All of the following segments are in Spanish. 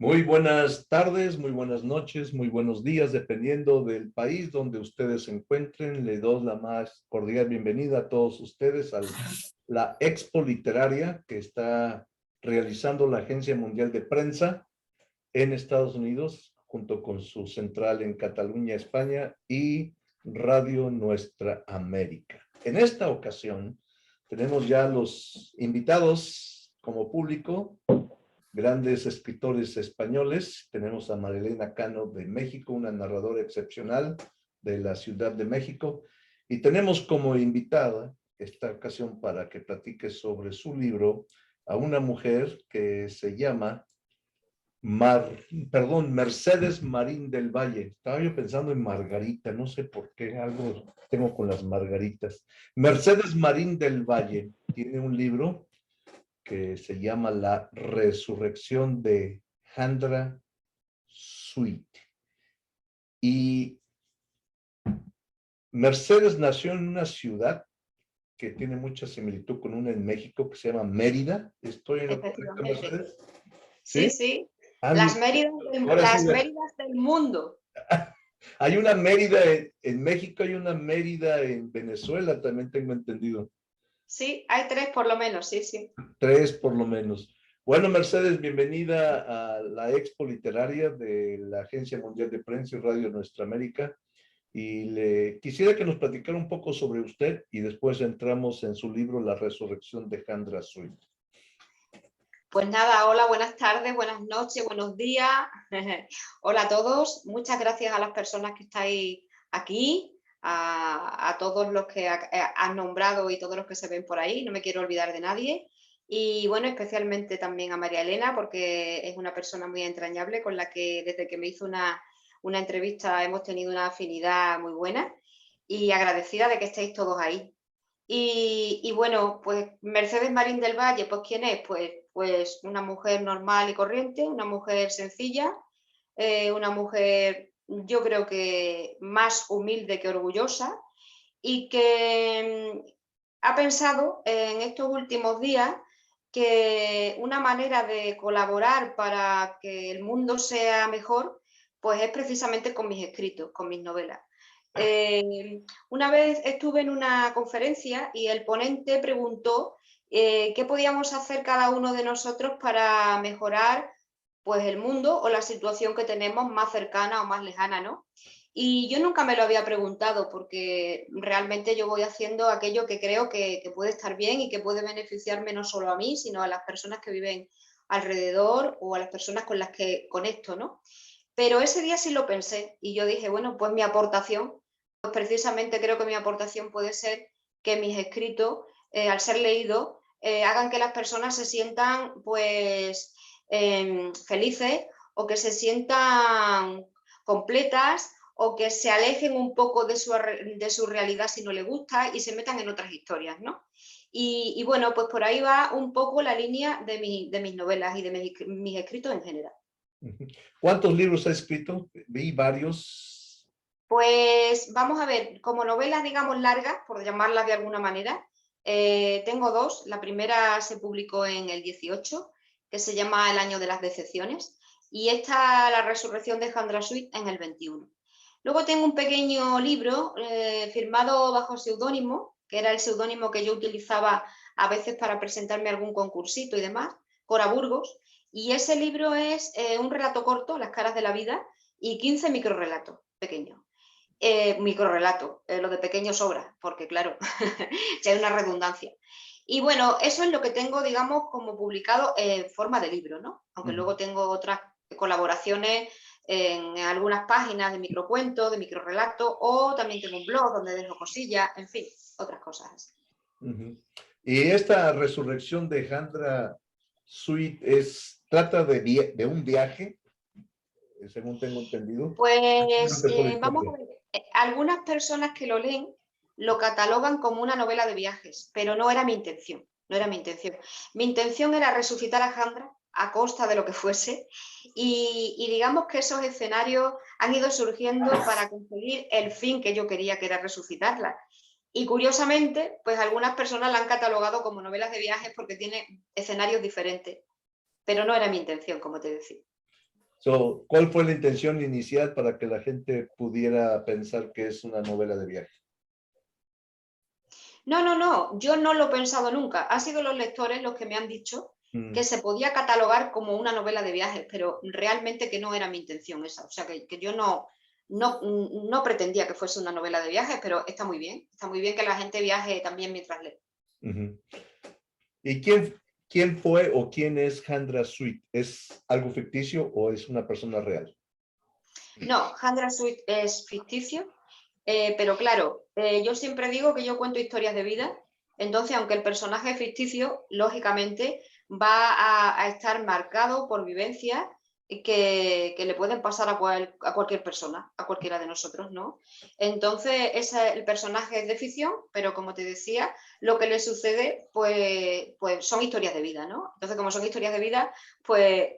Muy buenas tardes, muy buenas noches, muy buenos días, dependiendo del país donde ustedes se encuentren. Le doy la más cordial bienvenida a todos ustedes a la Expo Literaria que está realizando la Agencia Mundial de Prensa en Estados Unidos, junto con su central en Cataluña, España, y Radio Nuestra América. En esta ocasión tenemos ya los invitados como público, grandes escritores españoles. Tenemos a Marilena Cano de México, una narradora excepcional de la Ciudad de México, y tenemos como invitada esta ocasión para que platique sobre su libro a una mujer que se llama Mercedes Marín del Valle. Estaba yo pensando en Margarita, no sé por qué, algo tengo con las margaritas. Mercedes Marín del Valle tiene un libro que se llama La Resurrección de Chandra Sweet. Y Mercedes nació en una ciudad que tiene mucha similitud con una en México que se llama Mérida. ¿Estoy en lo correcto, Efectivamente. Mercedes? Sí, ¿Sí? sí. Ah, Las mira, Méridas ahora sí, del mundo. hay una Mérida en México, hay una Mérida en Venezuela, también tengo entendido. Sí, hay tres por lo menos, sí, sí. Tres por lo menos. Bueno, Mercedes, bienvenida a la Expo Literaria de la Agencia Mundial de Prensa y Radio Nuestra América. Y le quisiera que nos platicara un poco sobre usted y después entramos en su libro La Resurrección de Chandra Sweet. Pues nada, hola, buenas tardes, buenas noches, buenos días. Hola a todos. Muchas gracias a las personas que estáis aquí, a todos los que han nombrado y todos los que se ven por ahí. No me quiero olvidar de nadie. Y bueno, especialmente también a María Elena, porque es una persona muy entrañable con la que desde que me hizo una entrevista hemos tenido una afinidad muy buena y agradecida de que estéis todos ahí. Y bueno, pues Mercedes Marín del Valle, pues ¿quién es? Pues una mujer normal y corriente, una mujer sencilla, una mujer yo creo que más humilde que orgullosa y que ha pensado en estos últimos días que una manera de colaborar para que el mundo sea mejor, pues es precisamente con mis escritos, con mis novelas. Una vez estuve en una conferencia y el ponente preguntó qué podíamos hacer cada uno de nosotros para mejorar pues, el mundo o la situación que tenemos más cercana o más lejana, ¿no? Y yo nunca me lo había preguntado porque realmente yo voy haciendo aquello que creo que puede estar bien y que puede beneficiarme no solo a mí, sino a las personas que viven alrededor o a las personas con las que conecto, ¿no? Pero ese día sí lo pensé y yo dije, bueno, pues mi aportación, pues precisamente creo que mi aportación puede ser que mis escritos, al ser leídos, hagan que las personas se sientan pues felices o que se sientan completas o que se alejen un poco de su realidad si no les gusta y se metan en otras historias, ¿no? Y bueno, pues por ahí va un poco la línea de mis novelas y de mis escritos en general. ¿Cuántos libros ha escrito? Vi varios. Pues vamos a ver, como novelas, digamos, largas, por llamarlas de alguna manera, tengo dos. La primera se publicó en el 18, que se llama El año de las decepciones, y esta, La resurrección de Chandra Sweet, en el 21. Luego tengo un pequeño libro firmado bajo seudónimo, que era el seudónimo que yo utilizaba a veces para presentarme a algún concursito y demás, Cora Burgos, y ese libro es un relato corto, Las caras de la vida, y 15 microrelatos pequeños. Microrelato, lo de pequeño sobra, porque claro, ya hay una redundancia. Y bueno, eso es lo que tengo, digamos, como publicado en forma de libro, ¿no? Aunque luego tengo otras colaboraciones en algunas páginas de microcuentos, de microrelatos, o también tengo un blog donde dejo cosillas, en fin, otras cosas. Y esta resurrección de Chandra Sweet trata de un viaje, según tengo entendido. Pues vamos a ver, algunas personas que lo leen lo catalogan como una novela de viajes, pero no era mi intención, no era mi intención. Mi intención era resucitar a Chandra a costa de lo que fuese y digamos que esos escenarios han ido surgiendo para conseguir el fin que yo quería, que era resucitarla. Y curiosamente, pues algunas personas la han catalogado como novelas de viajes porque tiene escenarios diferentes, pero no era mi intención, como te decía. So, ¿cuál fue la intención inicial para que la gente pudiera pensar que es una novela de viaje? No, yo no lo he pensado nunca. Han sido los lectores los que me han dicho que se podía catalogar como una novela de viajes, pero realmente que no era mi intención esa. O sea, que yo no pretendía que fuese una novela de viajes, pero está muy bien. Está muy bien que la gente viaje también mientras lee. ¿Y quién fue o quién es Chandra Sweet? ¿Es algo ficticio o es una persona real? No, Chandra Sweet es ficticio, pero claro, yo siempre digo que yo cuento historias de vida, entonces aunque el personaje es ficticio, lógicamente va a estar marcado por vivencias que le pueden pasar a cualquier persona, a cualquiera de nosotros, ¿no? Entonces el personaje es de ficción, pero como te decía, lo que le sucede pues son historias de vida, ¿no? Entonces como son historias de vida, pues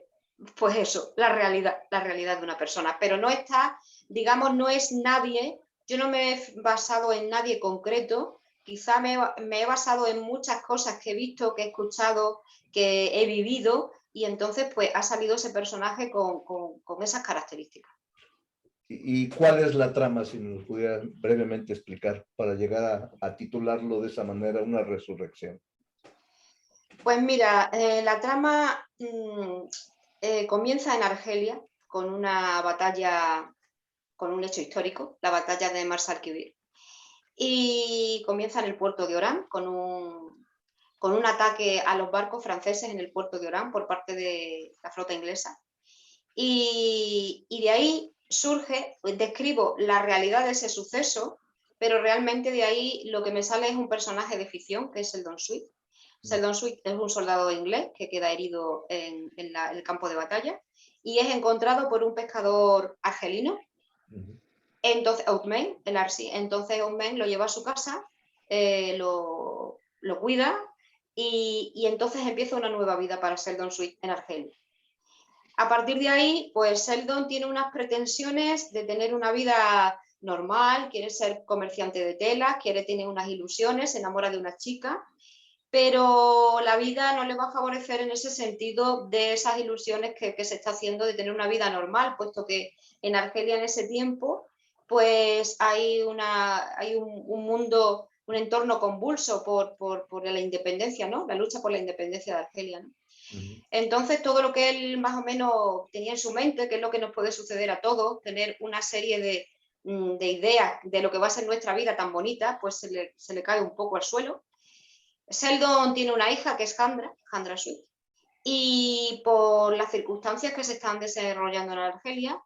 eso, la realidad de una persona, pero no está, digamos, no es nadie, yo no me he basado en nadie concreto, quizá me he basado en muchas cosas que he visto, que he escuchado, que he vivido, y entonces pues ha salido ese personaje con esas características. ¿Y cuál es la trama, si nos pudiera brevemente explicar, para llegar a titularlo de esa manera, una resurrección? Pues mira, la trama comienza en Argelia con una batalla, con un hecho histórico, la batalla de Mars-Alquivir. Y comienza en el puerto de Orán con un ataque a los barcos franceses en el puerto de Orán por parte de la flota inglesa. Y de ahí surge, describo la realidad de ese suceso, pero realmente de ahí lo que me sale es un personaje de ficción, que es Sheldon Sweet. Sheldon Sweet es un soldado inglés que queda herido en el campo de batalla y es encontrado por un pescador argelino. Entonces, Outman, el Arsi, entonces Outman lo lleva a su casa, lo cuida y entonces empieza una nueva vida para Sheldon Sweet en Argelia. A partir de ahí, pues Sheldon tiene unas pretensiones de tener una vida normal, quiere ser comerciante de telas, quiere tener unas ilusiones, se enamora de una chica, pero la vida no le va a favorecer en ese sentido de esas ilusiones que se está haciendo de tener una vida normal, puesto que en Argelia en ese tiempo pues hay un mundo, un entorno convulso por la independencia, ¿no? La lucha por la independencia de Argelia, ¿no? Entonces, todo lo que él más o menos tenía en su mente, que es lo que nos puede suceder a todos, tener una serie de ideas de lo que va a ser nuestra vida tan bonita, pues se le cae un poco al suelo. Sheldon tiene una hija que es Chandra Sweet, y por las circunstancias que se están desarrollando en Argelia,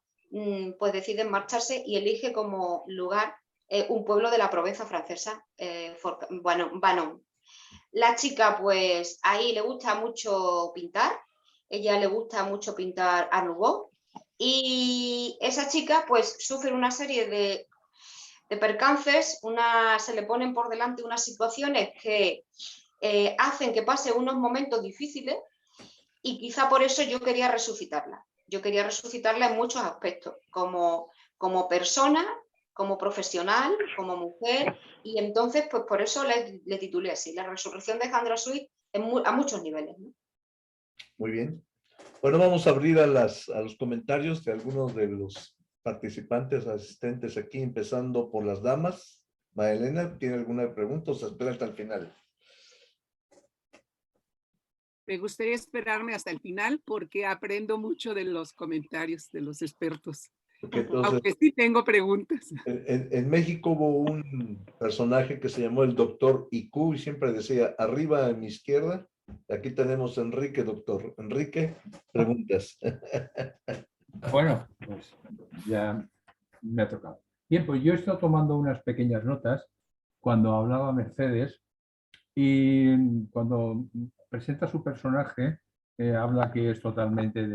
pues deciden marcharse y elige como lugar un pueblo de la Provenza francesa, Banon. La chica, pues ahí le gusta mucho pintar, ella le gusta mucho pintar Art Nouveau, y esa chica pues sufre una serie de percances, se le ponen por delante unas situaciones que hacen que pase unos momentos difíciles y quizá por eso yo quería resucitarla. Yo quería resucitarla en muchos aspectos, como persona, como profesional, como mujer, y entonces pues por eso le titulé así, La resurrección de Chandra Sweet a muchos niveles, ¿no? Muy bien. Bueno, vamos a abrir a los comentarios de algunos de los participantes, asistentes aquí, empezando por las damas. Maelena, ¿tiene alguna pregunta o se espera hasta el final? Me gustaría esperarme hasta el final porque aprendo mucho de los comentarios de los expertos. Entonces, aunque sí tengo preguntas. En México hubo un personaje que se llamó el doctor IQ y siempre decía, arriba a mi izquierda, aquí tenemos a Enrique, doctor. Enrique, preguntas. Bueno, pues ya me ha tocado. Bien, pues yo he estado tomando unas pequeñas notas cuando hablaba Mercedes y cuando presenta su personaje habla que es totalmente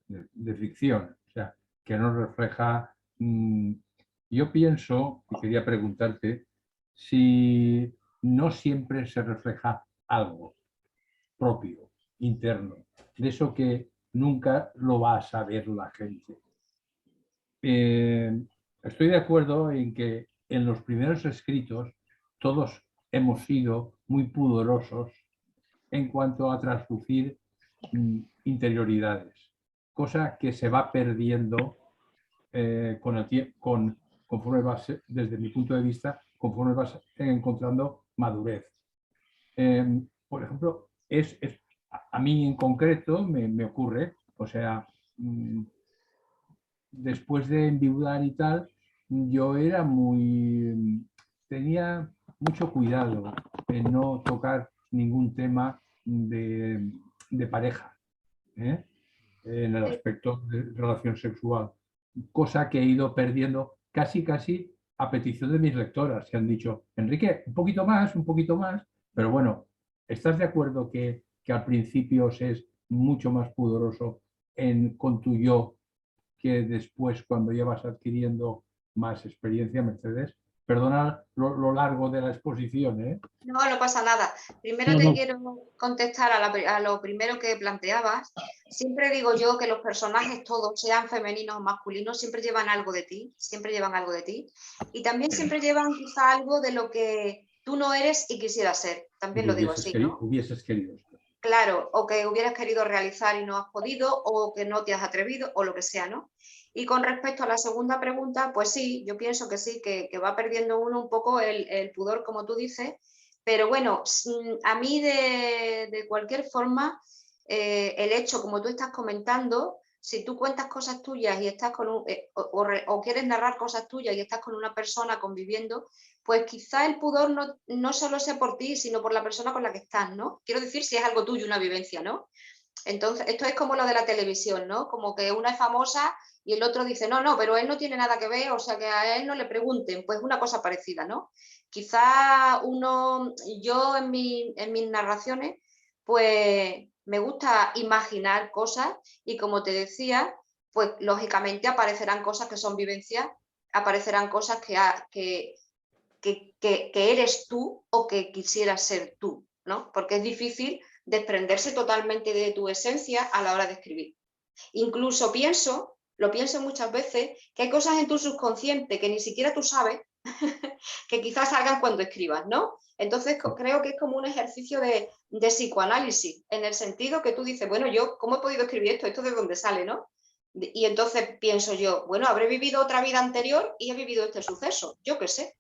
de ficción, o sea, que no refleja... yo pienso, y quería preguntarte, si no siempre se refleja algo propio, interno, de eso que nunca lo va a saber la gente. Estoy de acuerdo en que en los primeros escritos todos hemos sido muy pudorosos en cuanto a traslucir interioridades. cosa que se va perdiendo con el tiempo, conforme vas, desde mi punto de vista, conforme vas encontrando madurez. Por ejemplo, a mí en concreto me ocurre, o sea, después de enviudar y tal, yo tenía mucho cuidado en no tocar ningún tema de pareja, ¿eh? En el aspecto de relación sexual, cosa que he ido perdiendo casi a petición de mis lectoras, que han dicho, Enrique, un poquito más, pero bueno, ¿estás de acuerdo que al principio se es mucho más pudoroso con tu yo que después cuando ya vas adquiriendo más experiencia, Mercedes? Perdona lo largo de la exposición, ¿eh? No, no pasa nada. Primero No, te no. quiero contestar a lo primero que planteabas. Siempre digo yo que los personajes todos, sean femeninos o masculinos, siempre llevan algo de ti, siempre llevan algo de ti. Y también siempre llevan quizá algo de lo que tú no eres y quisieras ser. También lo digo así, ¿no? Hubieses querido. Claro, o que hubieras querido realizar y no has podido, o que no te has atrevido, o lo que sea, ¿no? Y con respecto a la segunda pregunta, pues sí, yo pienso que sí, que va perdiendo uno un poco el pudor, como tú dices, pero bueno, a mí de cualquier forma, el hecho, como tú estás comentando, si tú cuentas cosas tuyas y estás con o quieres narrar cosas tuyas y estás con una persona conviviendo, pues quizá el pudor no solo sea por ti, sino por la persona con la que estás, ¿no? Quiero decir, si es algo tuyo, una vivencia, ¿no? Entonces, esto es como lo de la televisión, ¿no? Como que una es famosa y el otro dice, no, pero él no tiene nada que ver, o sea, que a él no le pregunten, pues una cosa parecida, ¿no? Quizá yo en mis narraciones, pues me gusta imaginar cosas y como te decía, pues lógicamente aparecerán cosas que son vivencias, aparecerán cosas que eres tú o que quisieras ser tú, ¿no? Porque es difícil desprenderse totalmente de tu esencia a la hora de escribir. Incluso lo pienso muchas veces, que hay cosas en tu subconsciente que ni siquiera tú sabes que quizás salgan cuando escribas, ¿no? Entonces creo que es como un ejercicio de psicoanálisis, en el sentido que tú dices, bueno, yo, ¿cómo he podido escribir esto? ¿Esto de dónde sale, no? Y entonces pienso yo, bueno, habré vivido otra vida anterior y he vivido este suceso, yo qué sé.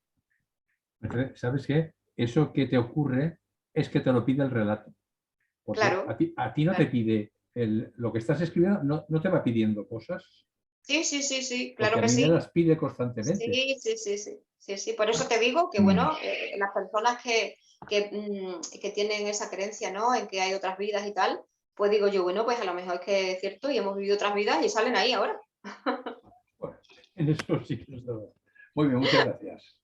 ¿Sabes qué? Eso que te ocurre es que te lo pide el relato. Porque Claro. a ti no te pide lo que estás escribiendo, no te va pidiendo cosas. Sí, claro Porque que a mí me sí. las pide constantemente. Sí. Por eso te digo que, bueno, las personas que tienen esa creencia, ¿no? En que hay otras vidas y tal, pues digo yo, bueno, pues a lo mejor es que es cierto y hemos vivido otras vidas y salen ahí ahora. Bueno, en eso sí que no está mal. Muy bien, muchas gracias.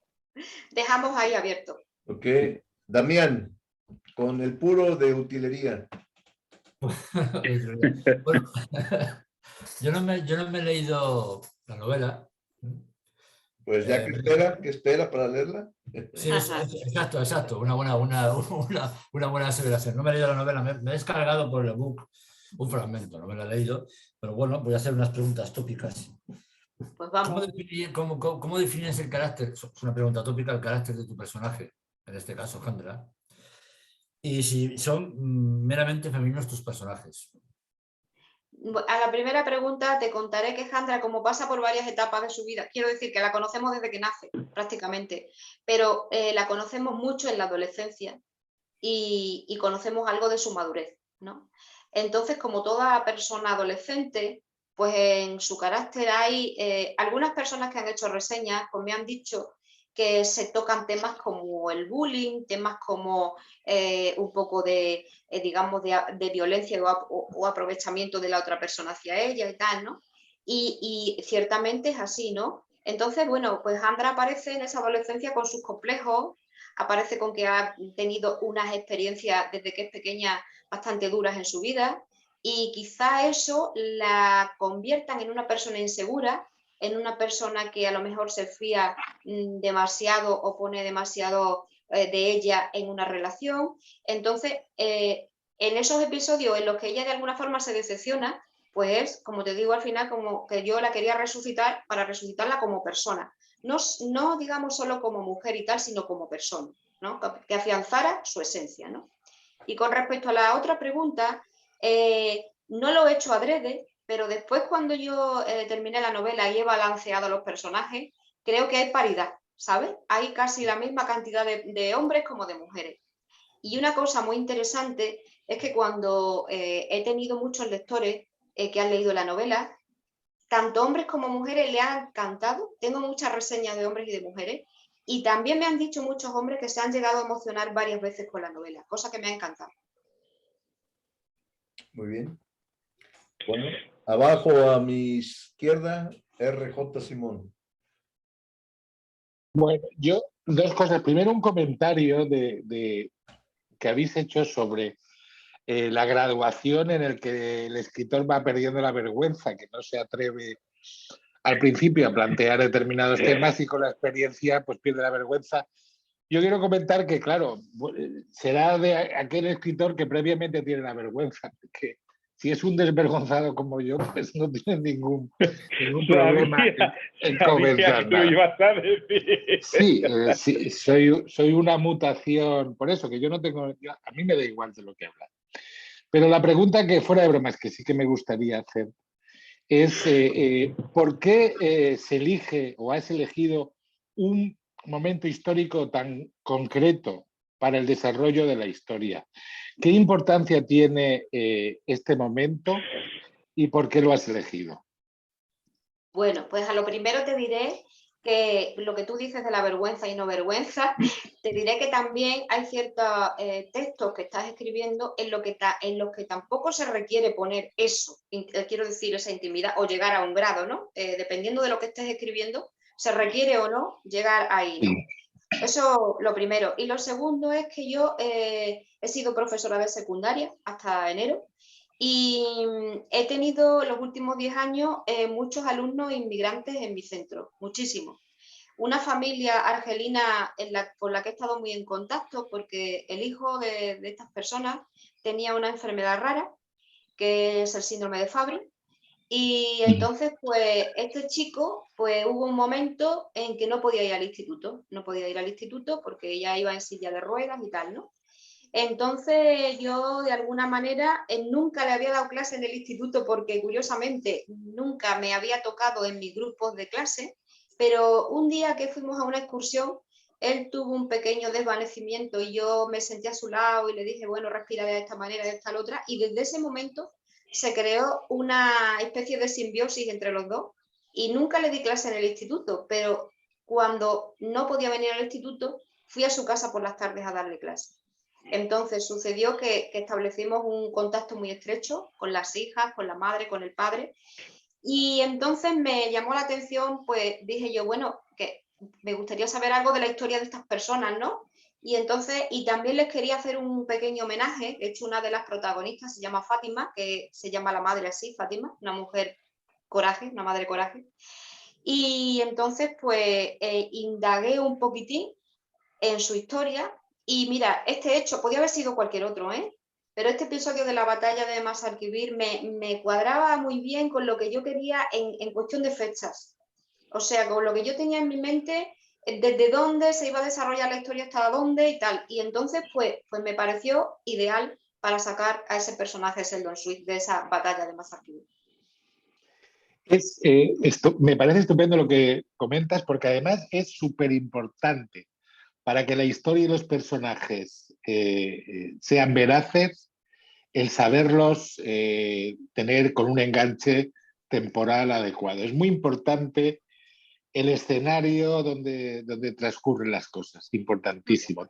Dejamos ahí abierto. Ok. Damián, con el puro de utilería. Bueno, yo no me he leído la novela. Pues ya que espera para leerla. Sí, exacto. Una buena aseveración. No me he leído la novela, me he descargado por el ebook un fragmento, no me lo he leído, pero bueno, voy a hacer unas preguntas tópicas. Pues vamos. ¿Cómo defines el carácter? Es una pregunta tópica, el carácter de tu personaje, en este caso, Jandra. Y si son meramente femeninos tus personajes. A la primera pregunta te contaré que Jandra, como pasa por varias etapas de su vida, quiero decir que la conocemos desde que nace, prácticamente, pero la conocemos mucho en la adolescencia y conocemos algo de su madurez, ¿no? Entonces, como toda persona adolescente, pues en su carácter hay algunas personas que han hecho reseñas, pues me han dicho que se tocan temas como el bullying, temas como un poco de, digamos, de violencia o aprovechamiento de la otra persona hacia ella y tal, ¿no? Y ciertamente es así, ¿no? Entonces, bueno, pues Andra aparece en esa adolescencia con sus complejos, aparece con que ha tenido unas experiencias desde que es pequeña bastante duras en su vida y quizá eso la conviertan en una persona insegura, en una persona que a lo mejor se fía demasiado o pone demasiado de ella en una relación. Entonces, en esos episodios en los que ella de alguna forma se decepciona, pues como te digo al final, como que yo la quería resucitar para resucitarla como persona. No digamos solo como mujer y tal, sino como persona, ¿no? Que afianzara su esencia, ¿no? Y con respecto a la otra pregunta, no lo he hecho adrede, pero después cuando yo terminé la novela y he balanceado los personajes, creo que hay paridad, ¿sabes? Hay casi la misma cantidad de hombres como de mujeres. Y una cosa muy interesante es que cuando he tenido muchos lectores que han leído la novela, tanto hombres como mujeres le han encantado. Tengo muchas reseñas de hombres y de mujeres. Y también me han dicho muchos hombres que se han llegado a emocionar varias veces con la novela, cosa que me ha encantado. Muy bien. Bueno, abajo a mi izquierda, RJ Simón. Bueno, yo dos cosas. Primero, un comentario que habéis hecho sobre la graduación en el que el escritor va perdiendo la vergüenza, que no se atreve al principio a plantear determinados temas y con la experiencia pues pierde la vergüenza. Yo quiero comentar que, claro, será de aquel escritor que previamente tiene la vergüenza, que si es un desvergonzado como yo, pues no tiene ningún problema en comenzar nada. Sí, sí, soy una mutación, por eso que yo no tengo, a mí me da igual de lo que habla. Pero la pregunta que fuera de bromas, que sí que me gustaría hacer, es ¿por qué se elige o has elegido un momento histórico tan concreto para el desarrollo de la historia? ¿Qué importancia tiene este momento y por qué lo has elegido? Bueno, pues a lo primero te diré que lo que tú dices de la vergüenza y no vergüenza, te diré que también hay ciertos textos que estás escribiendo en los que tampoco se requiere poner eso, quiero decir, esa intimidad o llegar a un grado, ¿no? Dependiendo de lo que estés escribiendo, se requiere o no llegar ahí, ¿no? Eso lo primero. Y lo segundo es que yo he sido profesora de secundaria hasta enero y he tenido los últimos 10 años muchos alumnos inmigrantes en mi centro, muchísimos. Una familia argelina con la que he estado muy en contacto porque el hijo de estas personas tenía una enfermedad rara, que es el síndrome de Fabry. Y entonces, pues, este chico, pues hubo un momento en que no podía ir al instituto, porque ella iba en silla de ruedas y tal, ¿no? Entonces yo de alguna manera nunca le había dado clase en el instituto porque curiosamente nunca me había tocado en mis grupos de clase, pero un día que fuimos a una excursión, él tuvo un pequeño desvanecimiento y yo me senté a su lado y le dije, bueno, respira de esta manera, de esta la otra, y desde ese momento se creó una especie de simbiosis entre los dos y nunca le di clase en el instituto, pero cuando no podía venir al instituto, fui a su casa por las tardes a darle clase. Entonces sucedió que establecimos un contacto muy estrecho con las hijas, con la madre, con el padre, y entonces me llamó la atención, pues dije yo, bueno, que me gustaría saber algo de la historia de estas personas, ¿no? Y entonces, y también les quería hacer un pequeño homenaje. De hecho, una de las protagonistas se llama Fátima, que se llama la madre así, Fátima, una mujer coraje, una madre coraje. Y entonces, pues, indagué un poquitín en su historia. Y mira, este hecho podía haber sido cualquier otro, ¿eh? Pero este episodio de la batalla de Masarquivir me cuadraba muy bien con lo que yo quería en cuestión de fechas. O sea, con lo que yo tenía en mi mente, desde dónde se iba a desarrollar la historia, hasta dónde y tal. Y entonces, pues me pareció ideal para sacar a ese personaje Sheldon Sweet de esa batalla de Masarquivir. Me parece estupendo lo que comentas porque además es súper importante para que la historia y los personajes sean veraces, el saberlos tener con un enganche temporal adecuado. Es muy importante el escenario donde transcurren las cosas, importantísimo.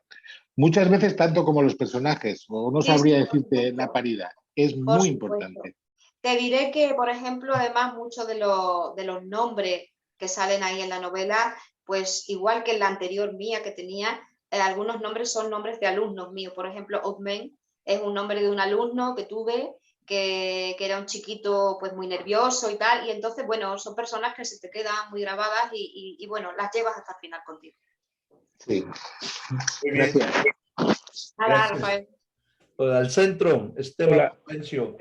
Muchas veces tanto como los personajes, o no sabría decirte la paridad, es muy importante. Te diré que, por ejemplo, además muchos de los nombres que salen ahí en la novela, pues igual que en la anterior mía que tenía, algunos nombres son nombres de alumnos míos. Por ejemplo, Othman es un nombre de un alumno que tuve, que era un chiquito pues muy nervioso y tal, y entonces, bueno, son personas que se te quedan muy grabadas y bueno, las llevas hasta el final contigo. Sí. Muy bien. Nada, Rafael. Al centro, Esteban Florencio.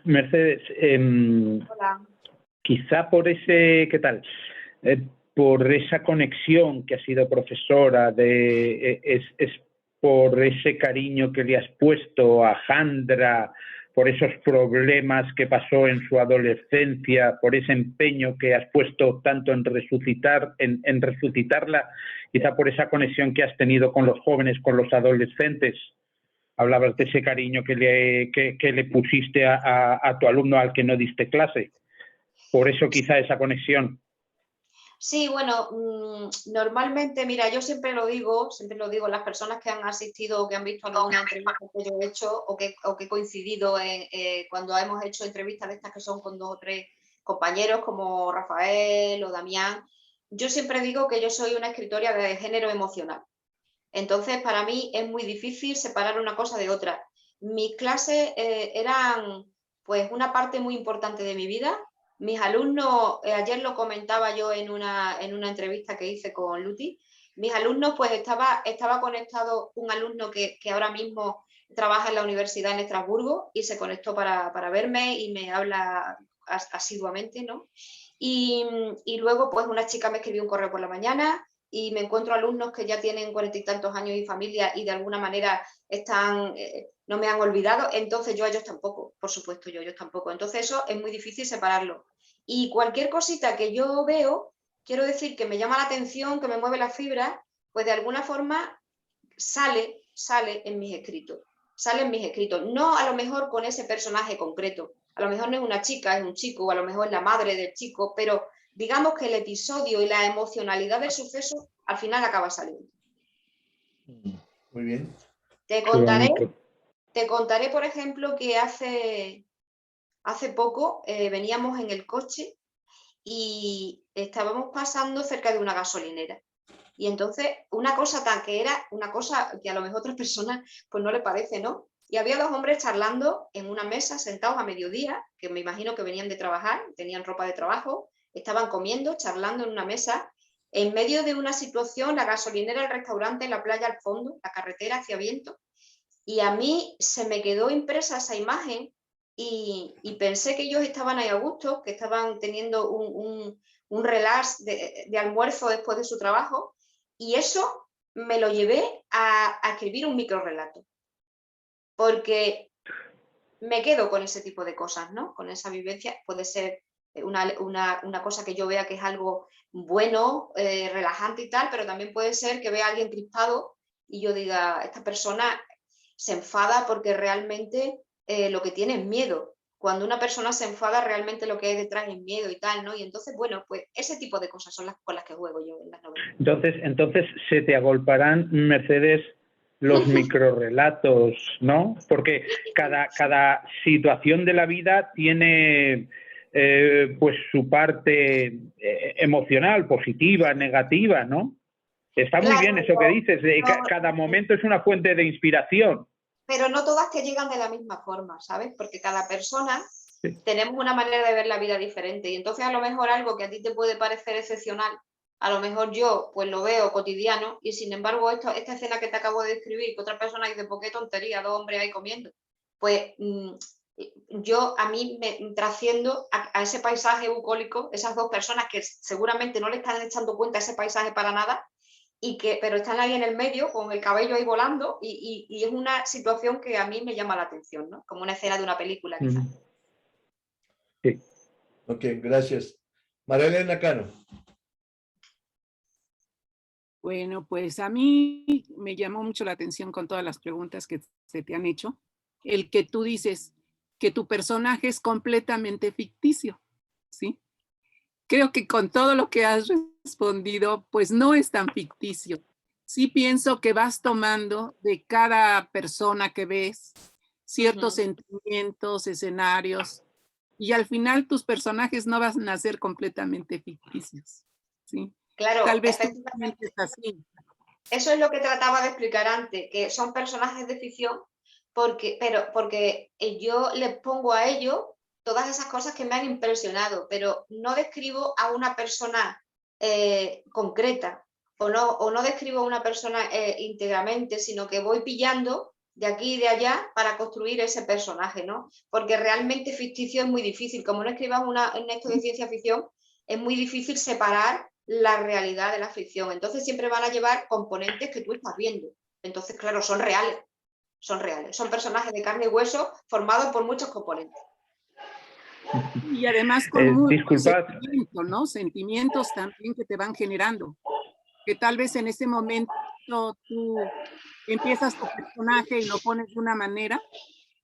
Mercedes, Hola. quizá por ese, ¿qué tal? Por esa conexión que has sido profesora, es por ese cariño que le has puesto a Jandra, por esos problemas que pasó en su adolescencia, por ese empeño que has puesto tanto en resucitarla, quizá por esa conexión que has tenido con los jóvenes, con los adolescentes. Hablabas de ese cariño que le pusiste a tu alumno al que no diste clase. Por eso quizá esa conexión. Sí, bueno, normalmente, mira, yo siempre lo digo, las personas que han asistido o que han visto alguna entrevista que yo he hecho o que he coincidido cuando hemos hecho entrevistas de estas que son con 2 o 3 compañeros como Rafael o Damián, yo siempre digo que yo soy una escritora de género emocional. Entonces, para mí es muy difícil separar una cosa de otra. Mis clases eran pues una parte muy importante de mi vida. Mis alumnos, ayer lo comentaba yo en una entrevista que hice con Luti, mis alumnos, pues estaba conectado un alumno que ahora mismo trabaja en la universidad en Estrasburgo y se conectó para verme y me habla asiduamente, ¿no? Y luego, pues una chica me escribió un correo por la mañana y me encuentro alumnos que ya tienen 40 y tantos años y familia y de alguna manera no me han olvidado, entonces yo a ellos tampoco, por supuesto, yo a ellos tampoco. Entonces eso es muy difícil separarlo. Y cualquier cosita que yo veo, quiero decir que me llama la atención, que me mueve la fibra, pues de alguna forma sale en mis escritos. No a lo mejor con ese personaje concreto, a lo mejor no es una chica, es un chico, o a lo mejor es la madre del chico, pero digamos que el episodio y la emocionalidad del suceso al final acaba saliendo. Muy bien. Te contaré, por ejemplo, que hace poco veníamos en el coche y estábamos pasando cerca de una gasolinera. Y entonces una cosa que a lo mejor a otras personas pues no le parece, ¿no? Y había 2 hombres charlando en una mesa, sentados a mediodía, que me imagino que venían de trabajar, tenían ropa de trabajo, estaban comiendo, charlando en una mesa, en medio de una situación, la gasolinera, el restaurante, la playa al fondo, la carretera hacia viento. Y a mí se me quedó impresa esa imagen y pensé que ellos estaban ahí a gusto, que estaban teniendo un relax de almuerzo después de su trabajo, y eso me lo llevé a escribir un microrrelato, porque me quedo con ese tipo de cosas, ¿no? Con esa vivencia. Puede ser una cosa que yo vea que es algo bueno, relajante y tal, pero también puede ser que vea a alguien crispado y yo diga, esta persona se enfada porque realmente lo que tiene es miedo. Cuando una persona se enfada, realmente lo que hay detrás es miedo y tal, ¿no? Y entonces, bueno, pues ese tipo de cosas son las con las que juego yo en las novelas. Entonces se te agolparán, Mercedes, los microrrelatos, ¿no? Porque cada situación de la vida tiene pues su parte emocional, positiva, negativa, ¿no? Está muy bien eso que dices, cada momento es una fuente de inspiración. Pero no todas te llegan de la misma forma, ¿sabes? Porque cada persona tenemos una manera de ver la vida diferente y entonces a lo mejor algo que a ti te puede parecer excepcional, a lo mejor yo pues lo veo cotidiano y sin embargo esta escena que te acabo de describir, que otra persona dice, ¿por qué tontería? 2 hombres ahí comiendo. Pues a mí me trasciendo a ese paisaje bucólico, esas 2 personas que seguramente no le están echando cuenta a ese paisaje para nada, pero están ahí en el medio con el cabello ahí volando y es una situación que a mí me llama la atención, ¿no? Como una escena de una película, quizás. Sí. Ok, gracias. María Elena Cano. Bueno, pues a mí me llamó mucho la atención con todas las preguntas que se te han hecho, el que tú dices que tu personaje es completamente ficticio, ¿sí? Creo que con todo lo que has respondido, pues no es tan ficticio. Sí pienso que vas tomando de cada persona que ves ciertos sentimientos, escenarios, y al final tus personajes no van a ser completamente ficticios, ¿sí? Claro, tal vez tú sientes así. Eso es lo que trataba de explicar antes, que son personajes de ficción, porque yo les pongo a ellos todas esas cosas que me han impresionado, pero no describo a una persona concreta o no describo a una persona íntegramente, sino que voy pillando de aquí y de allá para construir ese personaje, ¿no? Porque realmente ficticio es muy difícil. Como no escribas en esto de ciencia ficción, es muy difícil separar la realidad de la ficción. Entonces siempre van a llevar componentes que tú estás viendo. Entonces, claro, son reales. son reales, son personajes de carne y hueso formados por muchos componentes. Y además con mucho disculpad. sentimiento, ¿no? Sentimientos también que te van generando. Que tal vez en ese momento tú empiezas tu personaje y lo pones de una manera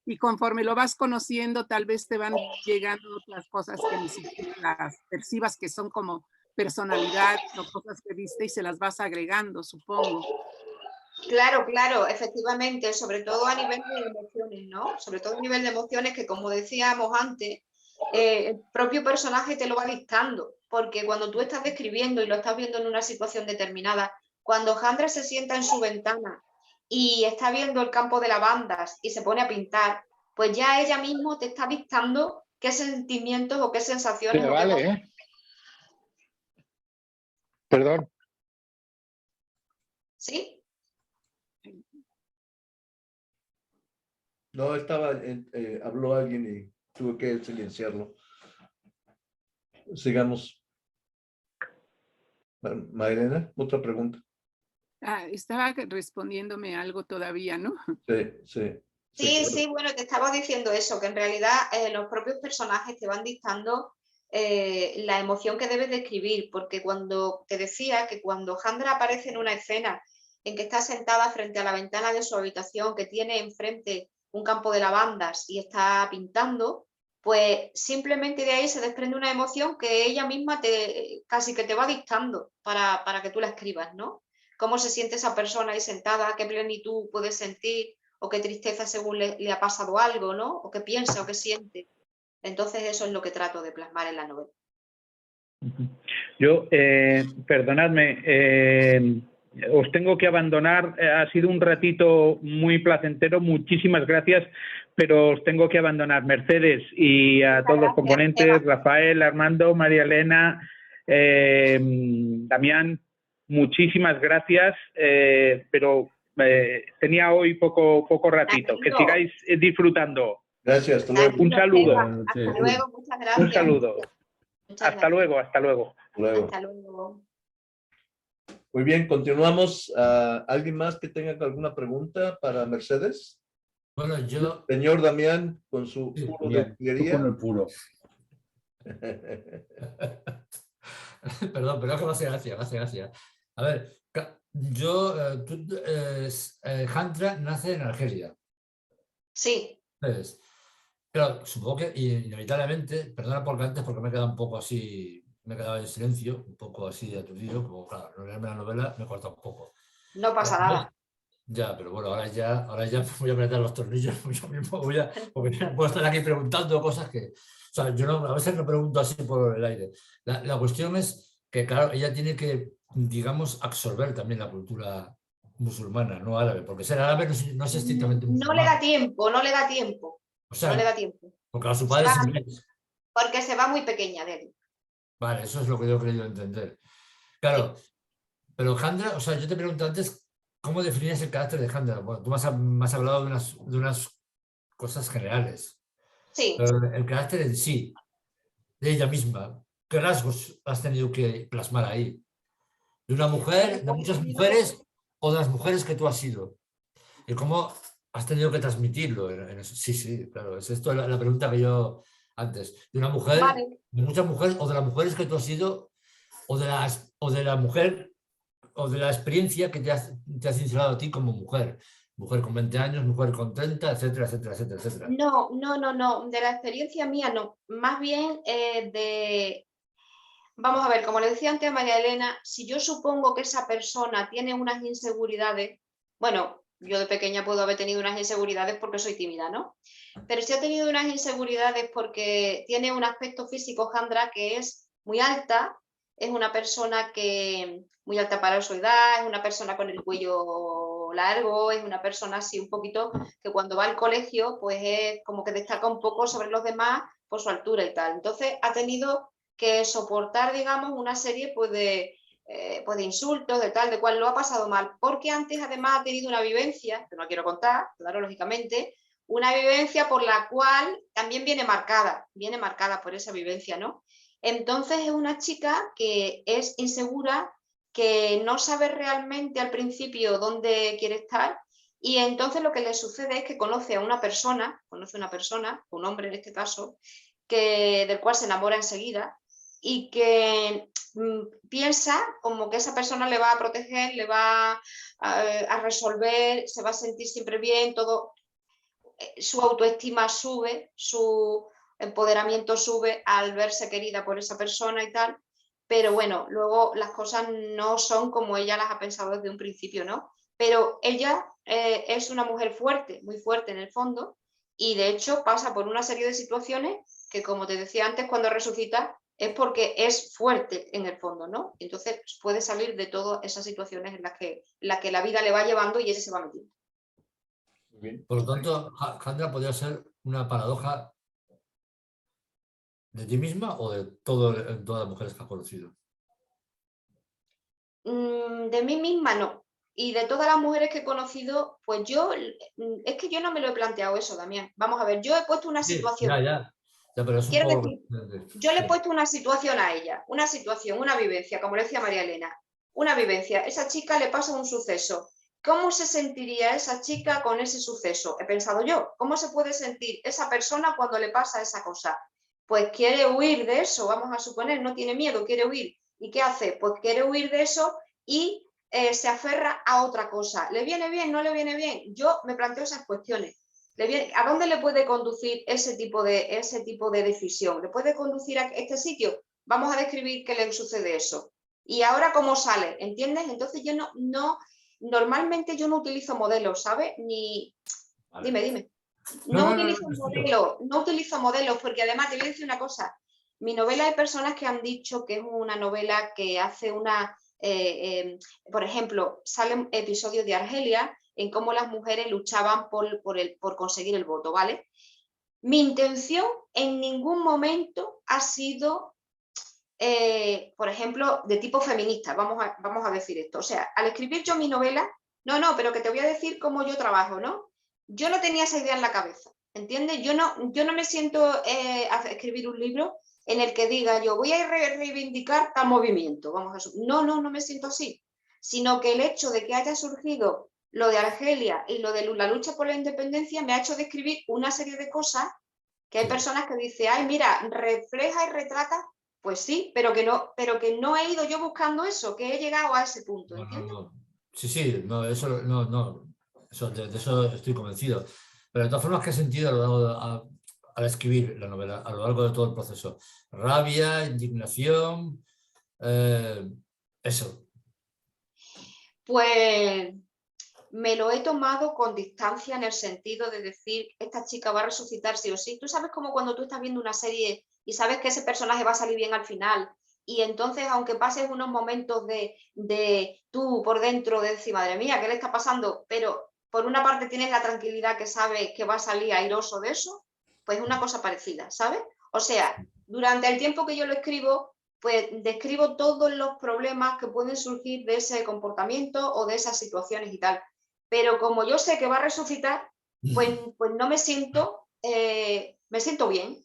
y conforme lo vas conociendo tal vez te van llegando otras cosas que ni siquiera las percibas que son como personalidades o cosas que viste y se las vas agregando, supongo. Claro, claro, efectivamente, sobre todo a nivel de emociones, ¿no? Sobre todo a nivel de emociones que, como decíamos antes, el propio personaje te lo va dictando, porque cuando tú estás describiendo y lo estás viendo en una situación determinada, cuando Jandra se sienta en su ventana y está viendo el campo de lavandas y se pone a pintar, pues ya ella mismo te está dictando qué sentimientos o qué sensaciones. Pero vale, Perdón. ¿Sí? No, habló alguien y tuve que silenciarlo. Sigamos. Marilena, otra pregunta. Estaba respondiéndome algo todavía, ¿no? Sí. Sí, claro. sí, bueno, te estaba diciendo eso, que en realidad los propios personajes te van dictando la emoción que debes describir, porque cuando te decía que cuando Jandra aparece en una escena en que está sentada frente a la ventana de su habitación, que tiene enfrente un campo de lavandas y está pintando, pues simplemente de ahí se desprende una emoción que ella misma casi que te va dictando para que tú la escribas, ¿no? Cómo se siente esa persona ahí sentada, qué plenitud puedes sentir, o qué tristeza según le ha pasado algo, ¿no? O qué piensa o qué siente. Entonces eso es lo que trato de plasmar en la novela. Yo, perdonadme, os tengo que abandonar. Ha sido un ratito muy placentero. Muchísimas gracias, pero os tengo que abandonar. Mercedes y a todos los componentes, Rafael, Armando, María Elena, Damián, muchísimas gracias, pero tenía hoy poco ratito. Que sigáis disfrutando. Gracias, hasta luego. Un saludo. Hasta luego, muchas gracias. Un saludo. Hasta luego. Hasta luego. Muy bien, continuamos. ¿Alguien más que tenga alguna pregunta para Mercedes? Bueno, yo... Señor Damián, con su puro de utilería. Con el puro. Perdón, pero es que me hace gracia. A ver, yo, Jandra nace en Argelia. Sí. Entonces, claro, supongo que inevitablemente, perdona porque antes porque me he quedado un poco así, me he quedado en silencio, un poco así aturdido, como claro, no leerme la novela me corta un poco. No pasa nada. Ya, pero bueno, ahora ya voy a apretar los tornillos, yo mismo porque puedo estar aquí preguntando cosas que, o sea, yo no, a veces no pregunto así por el aire. La cuestión es que, claro, ella tiene que, digamos, absorber también la cultura musulmana, no árabe, porque ser árabe no es estrictamente musulmán. No le da tiempo. O sea, no le da tiempo. Porque a su padre es inglés. Porque se va muy pequeña de él. Vale, eso es lo que yo he querido entender. Claro, pero Jandra, o sea, yo te pregunto antes, ¿cómo definirías el carácter de Jandra? Bueno, tú me has hablado de unas cosas generales. Sí. Pero el carácter en sí, de ella misma, ¿qué rasgos has tenido que plasmar ahí? ¿De una mujer, de muchas mujeres o de las mujeres que tú has sido? ¿Y cómo has tenido que transmitirlo? Sí, claro, es esto la pregunta que yo antes. ¿De una mujer, vale. de muchas mujeres o de las mujeres que tú has sido o de la mujer o de la experiencia que te has instalado a ti como mujer? Mujer con 20 años, mujer con 30, etcétera, etcétera, etcétera, etcétera. No. De la experiencia mía no. Más bien Vamos a ver, como le decía antes a María Elena, si yo supongo que esa persona tiene unas inseguridades, bueno, yo de pequeña puedo haber tenido unas inseguridades porque soy tímida, ¿no? Pero si ha tenido unas inseguridades porque tiene un aspecto físico, Jandra, que es muy alta, es una persona que muy alta para su edad, es una persona con el cuello largo, es una persona así un poquito que cuando va al colegio pues es como que destaca un poco sobre los demás por su altura y tal. Entonces ha tenido que soportar, digamos, una serie pues de insultos, de tal, de cual lo ha pasado mal, porque antes además ha tenido una vivencia, que no quiero contar, claro, lógicamente, una vivencia por la cual también viene marcada por esa vivencia, ¿no? Entonces es una chica que es insegura, que no sabe realmente al principio dónde quiere estar Y entonces lo que le sucede es que conoce una persona, un hombre en este caso, del cual se enamora enseguida y que piensa como que esa persona le va a proteger, le va a resolver, se va a sentir siempre bien, todo, su autoestima sube, su empoderamiento sube al verse querida por esa persona y tal, pero bueno, luego las cosas no son como ella las ha pensado desde un principio, ¿no? Pero ella es una mujer fuerte, muy fuerte en el fondo, y de hecho pasa por una serie de situaciones que, como te decía antes, cuando resucita es porque es fuerte en el fondo, ¿no? Entonces puede salir de todas esas situaciones en las que la vida le va llevando y ella se va metiendo. Por lo tanto, Jandra podría ser una paradoja de ti misma o de todas las mujeres que has conocido. De mí misma no. Y de todas las mujeres que he conocido, pues es que yo no me lo he planteado eso, Damián. Vamos a ver, yo he puesto una situación. Ya, pero es un Quiero poco... decir, yo le he puesto una situación a ella, una situación, una vivencia, como le decía María Elena, una vivencia. Esa chica le pasa un suceso. ¿Cómo se sentiría esa chica con ese suceso? He pensado yo, ¿cómo se puede sentir esa persona cuando le pasa esa cosa? Pues quiere huir de eso, vamos a suponer, no tiene miedo, quiere huir. ¿Y qué hace? Pues quiere huir de eso y se aferra a otra cosa. ¿Le viene bien? ¿No le viene bien? Yo me planteo esas cuestiones. ¿A dónde le puede conducir ese tipo de decisión? ¿Le puede conducir a este sitio? Vamos a describir qué le sucede eso. ¿Y ahora cómo sale? ¿Entiendes? Entonces yo normalmente yo no utilizo modelos, ¿sabes? Vale. Dime. No utilizo modelos porque además te voy a decir una cosa. Mi novela hay personas que han dicho que es una novela que hace por ejemplo, salen episodios de Argelia en cómo las mujeres luchaban por conseguir el voto, ¿vale? Mi intención en ningún momento ha sido, por ejemplo, de tipo feminista, vamos a decir esto. O sea, al escribir yo mi novela, pero que te voy a decir cómo yo trabajo, ¿no? Yo no tenía esa idea en la cabeza, ¿entiendes? Yo no me siento a escribir un libro en el que diga yo voy a reivindicar tal movimiento, no me siento así, sino que el hecho de que haya surgido lo de Argelia y lo de la lucha por la independencia me ha hecho describir una serie de cosas que hay personas que dicen, ay, mira, refleja y retrata, pues sí, pero que no he ido yo buscando eso, que he llegado a ese punto, ¿entiendes? Sí, de eso estoy convencido. Pero de todas formas, ¿qué sentido le ha dado al escribir la novela a lo largo de todo el proceso? Rabia, indignación, eso. Pues me lo he tomado con distancia en el sentido de decir, esta chica va a resucitar sí o sí. Tú sabes como cuando tú estás viendo una serie y sabes que ese personaje va a salir bien al final y entonces aunque pases unos momentos de tú por dentro de decir, madre mía, ¿qué le está pasando? Pero por una parte tienes la tranquilidad que sabes que va a salir airoso de eso, pues una cosa parecida, ¿sabes? O sea, durante el tiempo que yo lo escribo, pues describo todos los problemas que pueden surgir de ese comportamiento o de esas situaciones y tal. Pero como yo sé que va a resucitar, pues no me siento bien.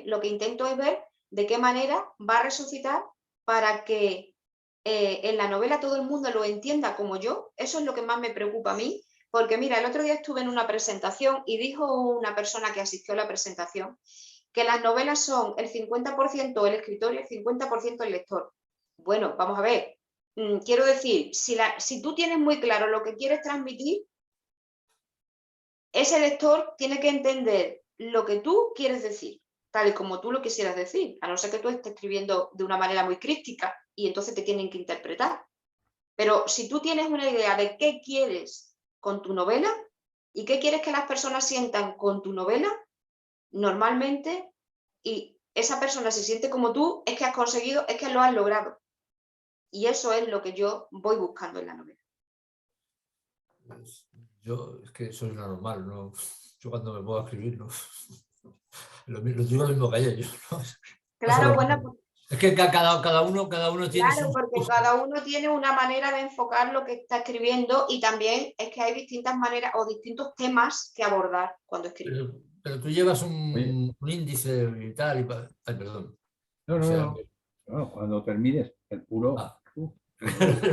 Lo que intento es ver de qué manera va a resucitar para que en la novela todo el mundo lo entienda como yo. Eso es lo que más me preocupa a mí, porque mira, el otro día estuve en una presentación y dijo una persona que asistió a la presentación que las novelas son el 50% el escritor y el 50% el lector. Bueno, vamos a ver. Quiero decir, si tú tienes muy claro lo que quieres transmitir, ese lector tiene que entender lo que tú quieres decir, tal y como tú lo quisieras decir, a no ser que tú estés escribiendo de una manera muy críptica y entonces te tienen que interpretar. Pero si tú tienes una idea de qué quieres con tu novela y qué quieres que las personas sientan con tu novela, normalmente, y esa persona se siente como tú, es que has conseguido, es que lo has logrado. Y eso es lo que yo voy buscando en la novela. Yo es que soy una normal, ¿no? Yo cuando me puedo escribir, ¿no? Lo digo lo mismo que ayer, yo, ¿no? Claro, bueno, pues, es que cada uno tiene claro, porque cada uno tiene una manera de enfocar lo que está escribiendo y también es que hay distintas maneras o distintos temas que abordar cuando escribes. Pero tú llevas un índice y tal, ay, perdón. No, cuando termines el puro...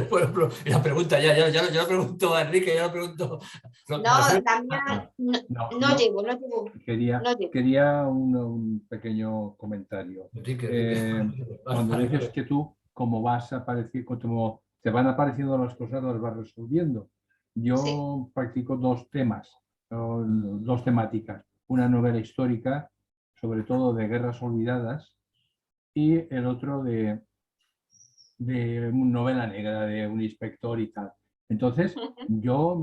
Por ejemplo, y la pregunta, ya lo pregunto a Enrique, ya lo pregunto. No, Damián, No, no yo llego, no llego. No llego. quería un pequeño comentario. Enrique. Cuando dices que tú, como vas a aparecer, como te van apareciendo las cosas, las vas resolviendo. Yo practico dos temas, dos temáticas. Una novela histórica, sobre todo de guerras olvidadas, y el otro de novela negra, de un inspector y tal. Entonces, yo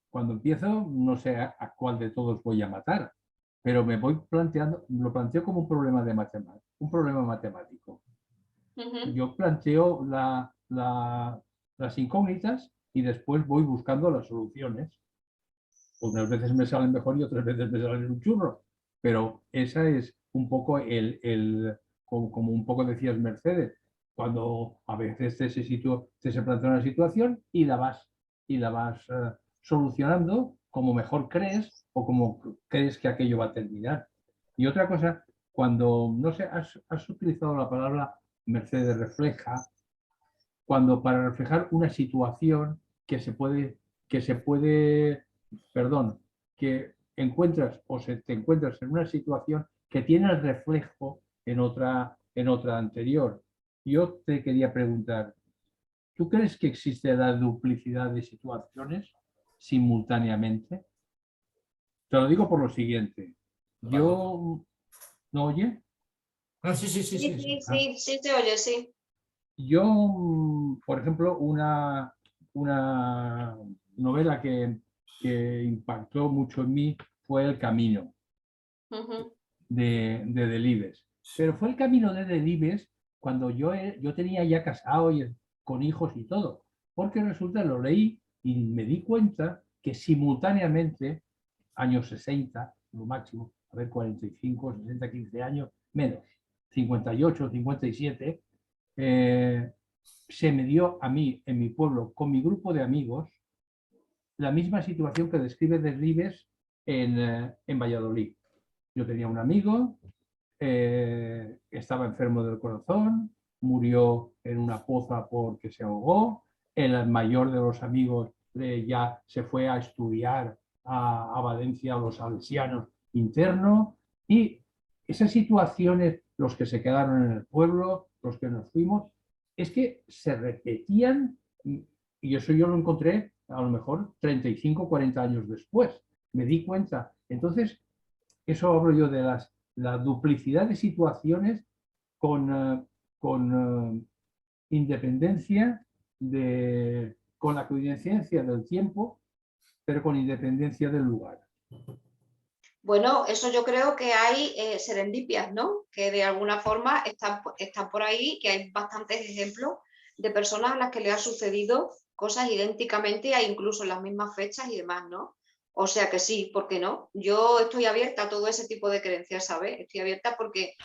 cuando empiezo, no sé a cuál de todos voy a matar, pero me voy planteando, lo planteo como un problema de matemática, un problema matemático. Yo planteo las incógnitas y después voy buscando las soluciones. Unas veces me salen mejor y otras veces me salen un churro, pero esa es un poco como un poco decías Mercedes, cuando a veces se plantea una situación y la vas solucionando como mejor crees o como crees que aquello va a terminar. Y otra cosa, cuando, no sé, has utilizado la palabra Mercedes refleja, cuando para reflejar una situación que se puede, perdón, que encuentras o te encuentras en una situación que tiene el reflejo en otra anterior. Yo te quería preguntar, ¿tú crees que existe la duplicidad de situaciones simultáneamente? Te lo digo por lo siguiente. Yo, ¿no oye? Sí. Sí, te oye, sí. Yo, por ejemplo, una novela que impactó mucho en mí fue El Camino de Delibes. Pero fue El Camino de Delibes cuando yo tenía ya casado y con hijos y todo. Porque resulta, lo leí y me di cuenta que simultáneamente, años 60, lo máximo, a ver, 45, 60, 15 años, menos, 58, 57, se me dio a mí, en mi pueblo, con mi grupo de amigos, la misma situación que describe Delibes en Valladolid. Yo tenía un amigo, estaba enfermo del corazón, murió en una poza porque se ahogó, el mayor de los amigos ya se fue a estudiar a Valencia, a los salesianos internos, y esas situaciones, los que se quedaron en el pueblo, los que nos fuimos, es que se repetían, y eso yo lo encontré a lo mejor 35, 40 años después. Me di cuenta. Entonces, eso hablo yo de la duplicidad de situaciones con independencia, con la coincidencia del tiempo, pero con independencia del lugar. Bueno, eso yo creo que hay serendipias, ¿no? Que de alguna forma están por ahí, que hay bastantes ejemplos de personas a las que le ha sucedido cosas idénticamente, e incluso en las mismas fechas y demás, ¿no? O sea que sí, ¿por qué no? Yo estoy abierta a todo ese tipo de creencias, ¿sabes? Estoy abierta porque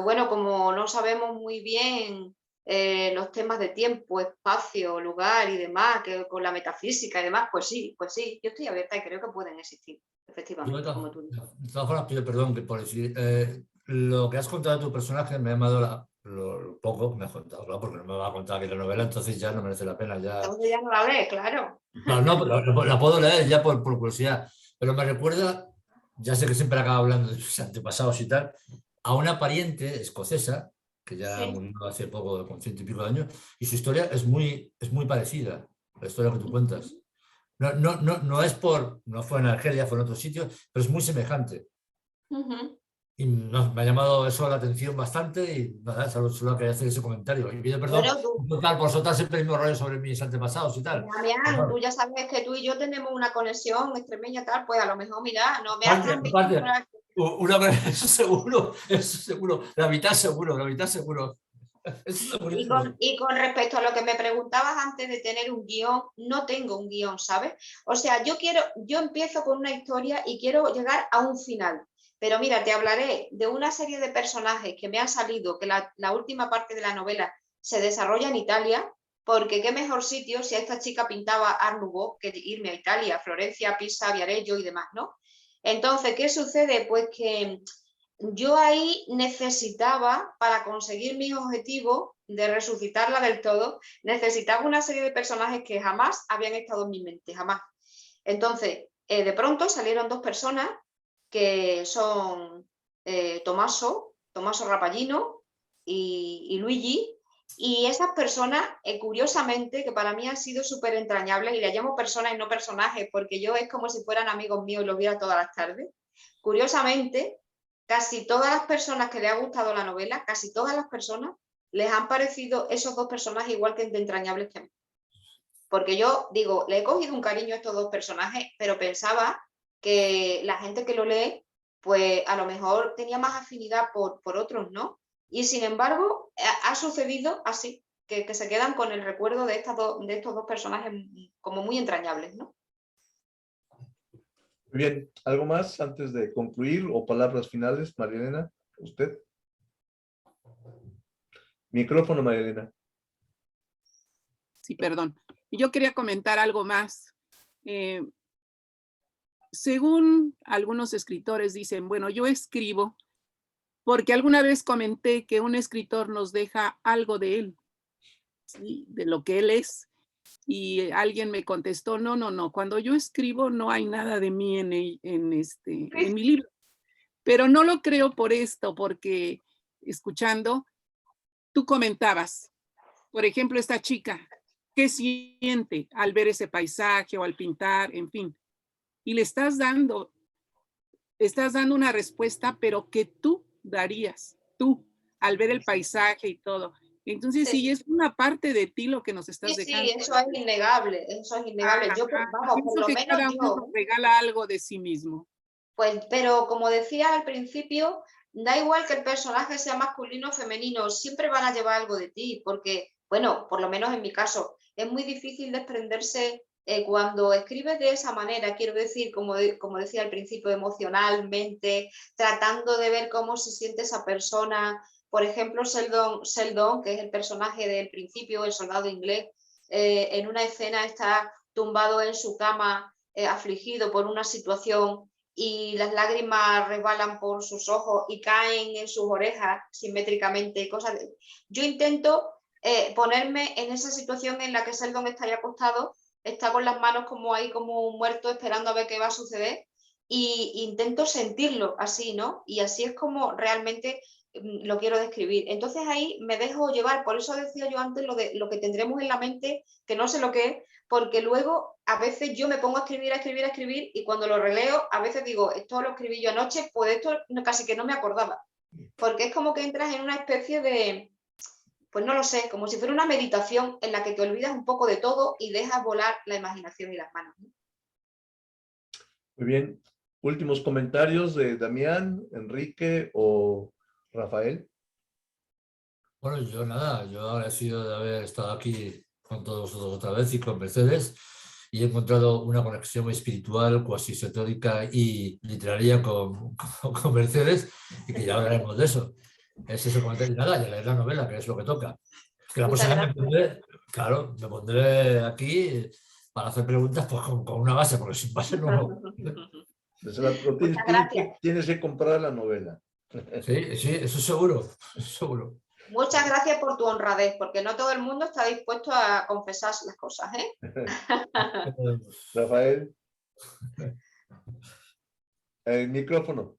bueno, como no sabemos muy bien los temas de tiempo, espacio, lugar y demás, que con la metafísica y demás, pues sí, yo estoy abierta y creo que pueden existir. Efectivamente, como tú dices. De todas formas, pido perdón por decir, lo que has contado de tu personaje me ha llamado lo poco que me has contado, claro, porque no me va a contar aquí la novela, entonces ya no merece la pena. Entonces ya no la lees, claro. No, la puedo leer ya por curiosidad, pero me recuerda, ya sé que siempre acabo hablando de sus antepasados y tal, a una pariente escocesa, que ya murió hace poco, con 100 y pico de años, y su historia es muy parecida a la historia que tú cuentas. No fue en Argelia, fue en otro sitio, pero es muy semejante. Y me ha llamado eso la atención bastante y nada, solo quería hacer ese comentario. Y pido perdón por soltar siempre el mismo rollo sobre mis antepasados y tal. Damián, tú ya sabes que tú y yo tenemos una conexión extremeña tal, pues a lo mejor, mira, no me has transmitido. Eso seguro, la mitad seguro. Y con respecto a lo que me preguntabas antes de tener un guión, no tengo un guión, ¿sabes? O sea, yo empiezo con una historia y quiero llegar a un final. Pero mira, te hablaré de una serie de personajes que me han salido, que la última parte de la novela se desarrolla en Italia, porque qué mejor sitio si a esta chica pintaba Art Nouveau que irme a Italia, Florencia, Pisa, Viareggio y demás, ¿no? Entonces, ¿qué sucede? Pues que yo ahí necesitaba, para conseguir mis objetivos de resucitarla del todo, necesitaba una serie de personajes que jamás habían estado en mi mente, jamás. Entonces, de pronto salieron dos personas que son Tommaso Rapallino y Luigi, y esas personas, curiosamente, que para mí han sido súper entrañables, y las llamo personas y no personajes, porque yo es como si fueran amigos míos y los viera todas las tardes. Curiosamente, casi todas las personas que les ha gustado la novela, casi todas las personas, les han parecido esos dos personajes igual que de entrañables que a mí. Porque yo digo, le he cogido un cariño a estos dos personajes, pero pensaba que la gente que lo lee, pues a lo mejor tenía más afinidad por otros, ¿no? Y sin embargo, ha sucedido así, que se quedan con el recuerdo de estos dos personajes como muy entrañables, ¿no? Muy bien, ¿algo más antes de concluir o palabras finales, María Elena? ¿Usted? Micrófono, María Elena. Sí, perdón. Yo quería comentar algo más. Según algunos escritores dicen, bueno, yo escribo porque alguna vez comenté que un escritor nos deja algo de él, ¿sí? De lo que él es. Y alguien me contestó, no, cuando yo escribo no hay nada de mí en mi libro. Pero no lo creo por esto, porque escuchando, tú comentabas, por ejemplo, esta chica, ¿qué siente al ver ese paisaje o al pintar, en fin? Y le estás dando una respuesta, pero que tú darías, tú, al ver el paisaje y todo. Entonces, sí, es una parte de ti lo que nos estás dejando. Sí, eso es innegable, eso es innegable. Yo, vamos, por lo que menos cada yo... uno regala algo de sí mismo. Pues, pero como decía al principio, da igual que el personaje sea masculino o femenino, siempre van a llevar algo de ti, porque, bueno, por lo menos en mi caso, es muy difícil desprenderse cuando escribes de esa manera, quiero decir, como decía al principio, emocionalmente, tratando de ver cómo se siente esa persona. Por ejemplo, Sheldon, que es el personaje del principio, el soldado inglés, en una escena está tumbado en su cama, afligido por una situación, y las lágrimas resbalan por sus ojos y caen en sus orejas simétricamente. Yo intento ponerme en esa situación en la que Sheldon está ahí acostado, está con las manos como ahí, como un muerto, esperando a ver qué va a suceder, y intento sentirlo así, ¿no? Y así es como realmente lo quiero describir. Entonces ahí me dejo llevar, por eso decía yo antes lo que tendremos en la mente, que no sé lo que es, porque luego a veces yo me pongo a escribir, y cuando lo releo, a veces digo, esto lo escribí yo anoche, pues esto casi que no me acordaba, porque es como que entras en una especie de, pues no lo sé, como si fuera una meditación en la que te olvidas un poco de todo y dejas volar la imaginación y las manos, ¿no? Muy bien. Últimos comentarios de Damián, Enrique o Rafael. Bueno, yo nada, yo agradecido de haber estado aquí con todos vosotros otra vez y con Mercedes, y he encontrado una conexión espiritual, cuasi esotérica y literaria con Mercedes, y que ya hablaremos de eso. Es ese comentario, nada, y leer la novela, que es lo que toca. Que la próxima vez me pondré aquí para hacer preguntas pues, con una base, porque sin base no. Tienes que comprar la novela. Sí, eso seguro. Muchas gracias por tu honradez, porque no todo el mundo está dispuesto a confesar las cosas, ¿eh? Rafael. El micrófono.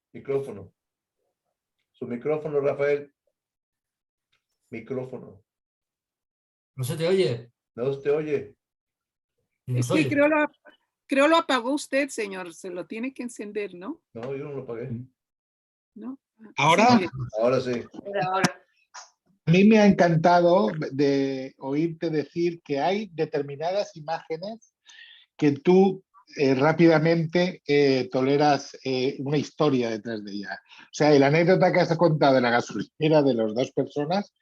Su micrófono, Rafael. Micrófono. ¿No se te oye? No se te oye. Es que creo lo apagó usted, señor. Se lo tiene que encender, ¿no? No, yo no lo apagué. ¿No? ¿Ahora? Sí, Ahora sí. A mí me ha encantado de oírte decir que hay determinadas imágenes que tú rápidamente toleras una historia detrás de ella. O sea, la anécdota que has contado de la gasolinera de las dos personas,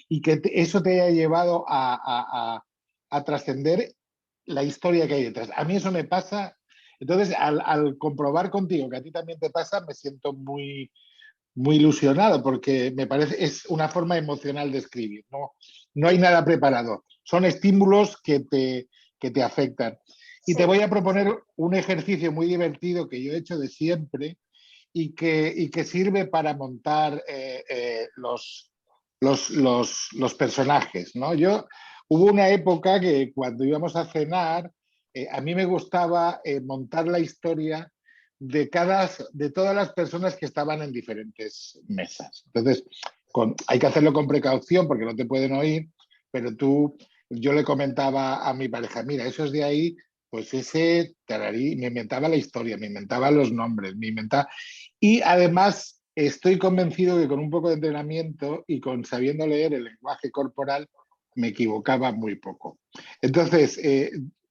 y que eso te haya llevado a trascender la historia que hay detrás. A mí eso me pasa. Entonces, al comprobar contigo que a ti también te pasa, me siento muy ilusionado, porque me parece es una forma emocional de escribir. No hay nada preparado. Son estímulos que te afectan. Y te voy a proponer un ejercicio muy divertido que yo he hecho de siempre, y que sirve para montar los personajes, ¿no? Hubo una época que cuando íbamos a cenar, a mí me gustaba montar la historia de todas las personas que estaban en diferentes mesas. Entonces, hay que hacerlo con precaución porque no te pueden oír, pero yo le comentaba a mi pareja, mira, esos de ahí, pues ese tararí, me inventaba la historia, me inventaba los nombres, y además estoy convencido que con un poco de entrenamiento y con sabiendo leer el lenguaje corporal me equivocaba muy poco. Entonces,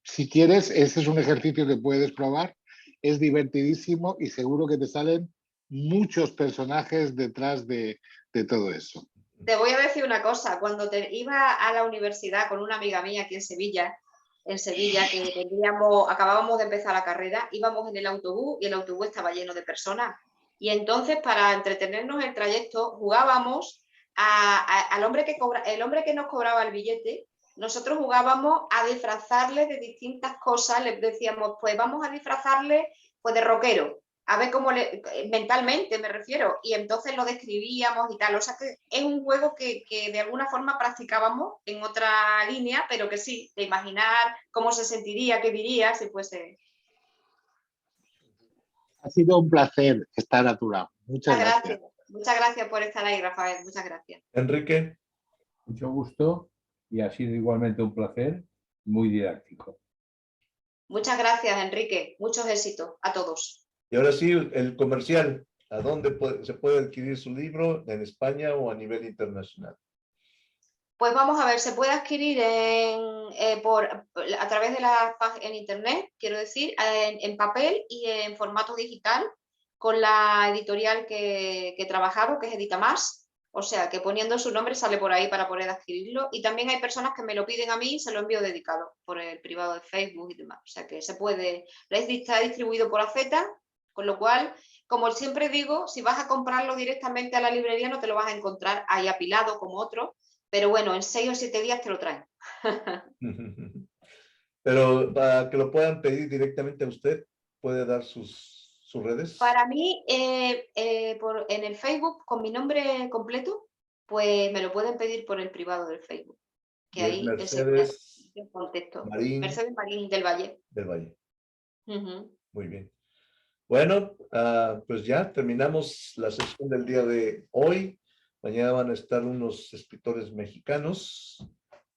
si quieres, ese es un ejercicio que puedes probar, es divertidísimo y seguro que te salen muchos personajes detrás de todo eso. Te voy a decir una cosa, cuando iba a la universidad con una amiga mía aquí en Sevilla, que acabábamos de empezar la carrera, íbamos en el autobús y el autobús estaba lleno de personas. Y entonces, para entretenernos en el trayecto, jugábamos al hombre el hombre que nos cobraba el billete, nosotros jugábamos a disfrazarle de distintas cosas, les decíamos, pues vamos a disfrazarle pues, de rockero, a ver cómo mentalmente me refiero, y entonces lo describíamos y tal. O sea que es un juego que de alguna forma practicábamos en otra línea, pero que sí, de imaginar cómo se sentiría, qué diría, si fuese. Ha sido un placer estar a tu lado. Muchas gracias. Muchas gracias por estar ahí, Rafael. Muchas gracias. Enrique. Mucho gusto y ha sido igualmente un placer, muy didáctico. Muchas gracias, Enrique. Muchos éxitos a todos. Y ahora sí, el comercial. ¿A dónde se puede adquirir su libro? ¿En España o a nivel internacional? Pues vamos a ver, se puede adquirir a través de en internet, quiero decir, en papel y en formato digital, con la editorial que he trabajado, que es Editamás. O sea, que poniendo su nombre sale por ahí para poder adquirirlo. Y también hay personas que me lo piden a mí y se lo envío dedicado por el privado de Facebook y demás. O sea, que se puede, está distribuido por Azeta, con lo cual, como siempre digo, si vas a comprarlo directamente a la librería no te lo vas a encontrar ahí apilado como otro. Pero bueno, en 6 o 7 días te lo traen. Pero para que lo puedan pedir directamente a usted, ¿puede dar sus redes? Para mí, en el Facebook, con mi nombre completo, pues me lo pueden pedir por el privado del Facebook. Que ahí Mercedes Marín. Mercedes Marín del Valle. Del Valle. Muy bien. Bueno, pues ya terminamos la sesión del día de hoy. Mañana van a estar unos escritores mexicanos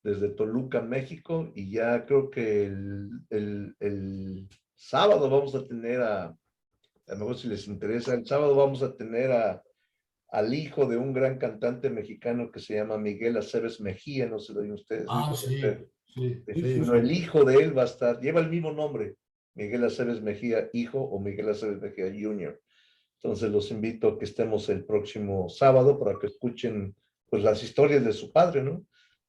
desde Toluca, México, y ya creo que el sábado vamos a tener a lo mejor si les interesa, el sábado vamos a tener al hijo de un gran cantante mexicano que se llama Miguel Aceves Mejía, no se lo oyen ustedes. No, el hijo de él va a estar, lleva el mismo nombre, Miguel Aceves Mejía, hijo, o Miguel Aceves Mejía Jr. Entonces los invito a que estemos el próximo sábado para que escuchen pues las historias de su padre, ¿no?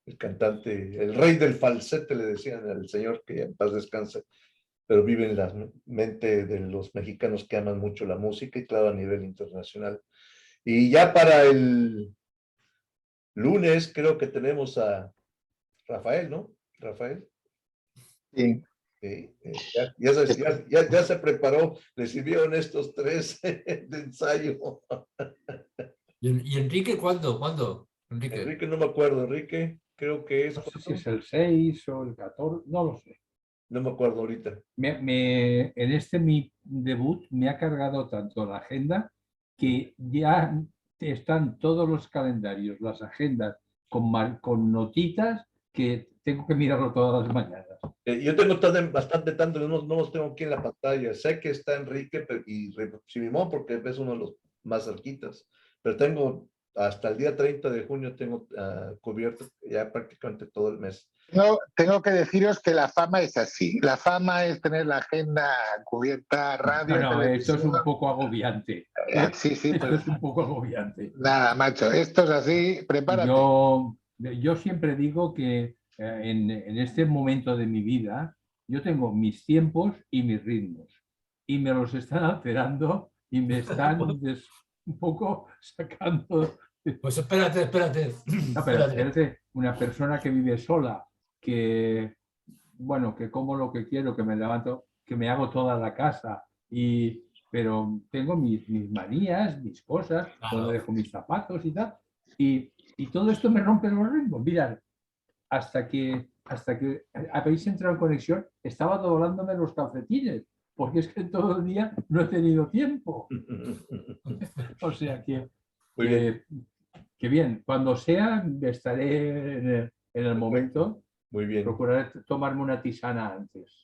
El cantante, el rey del falsete, le decían al señor, que en paz descanse, pero vive en la mente de los mexicanos que aman mucho la música y claro, a nivel internacional. Y ya para el lunes creo que tenemos a Rafael, ¿no? Rafael. Sí. Sí, ya se preparó, le sirvieron estos 3 de ensayo. ¿Y Enrique cuándo? Enrique no me acuerdo, Enrique creo que es... No sé si es el 6 o el 14, no lo sé. No me acuerdo ahorita. En mi debut me ha cargado tanto la agenda que ya están todos los calendarios, las agendas con notitas que tengo que mirarlo todas las mañanas. Yo tengo bastante tanto, no los tengo aquí en la pantalla. Sé que está Enrique y Simón porque es uno de los más cerquitas, pero tengo hasta el día 30 de junio tengo cubierto ya prácticamente todo el mes. No, tengo que deciros que la fama es así. La fama es tener la agenda cubierta, radio, televisión. Esto es un poco agobiante. Sí, esto es un poco agobiante. Nada, macho, esto es así, prepárate. Yo siempre digo que en este momento de mi vida, yo tengo mis tiempos y mis ritmos. Y me los están alterando y me están un poco sacando... Pues espérate. No, pero espérate, una persona que vive sola, que como lo que quiero, que me levanto, que me hago toda la casa y pero tengo mis manías, mis cosas, Claro. donde dejo mis zapatos y tal. Y todo esto me rompe los ritmos. Mirad, hasta que habéis entrado en conexión, estaba doblándome los calcetines, porque es que todo el día no he tenido tiempo. O sea que, Muy bien. que bien, cuando sea, estaré en el momento, Muy bien. procuraré tomarme una tisana antes.